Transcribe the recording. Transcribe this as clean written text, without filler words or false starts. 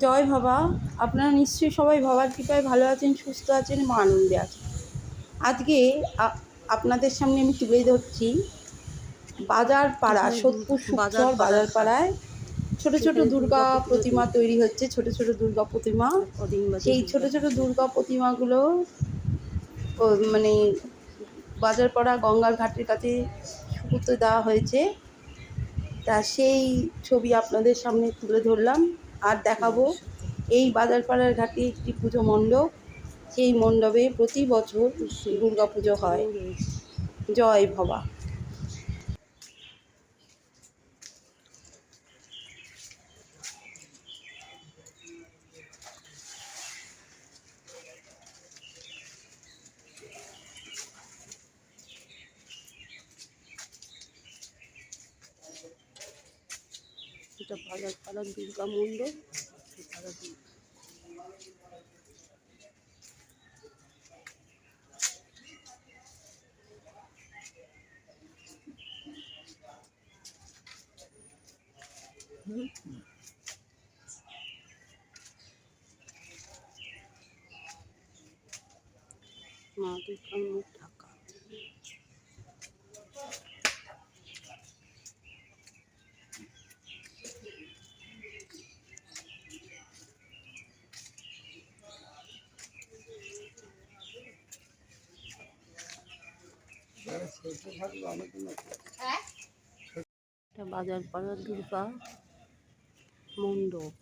জয় বাবা। আপনারা নিশ্চয়ই সবাই বাবার কৃপায় ভালো আছেন, সুস্থ আছেন, মা আনন্দে আছেন। আজকে আপনাদের সামনে আমি তুলে ধরছি বাজার পাড়া, সোদপুর সুকচর বাজার পাড়ায় ছোট ছোট দুর্গা প্রতিমা তৈরি হচ্ছে। ছোট ছোট দুর্গা প্রতিমা, সেই ছোট ছোট দুর্গা প্রতিমাগুলো মানে বাজার পাড়া গঙ্গার ঘাটের কাছে শুকোতে দেওয়া হয়েছে। তা সেই ছবি আপনাদের সামনে তুলে ধরলাম। আর দেখাবো এই বাজার পাড়ার ঘাটে একটি পুজো মণ্ডপ, সেই মণ্ডপে প্রতি বছর দুর্গা পুজো হয়। জয় ভবা। এটা বাজার পাড়ার দুর্গা মণ্ডপ। মা দুর্গার মুখ ঢাকা। এটা বাজার পাড়ার দুর্গা মণ্ডপ।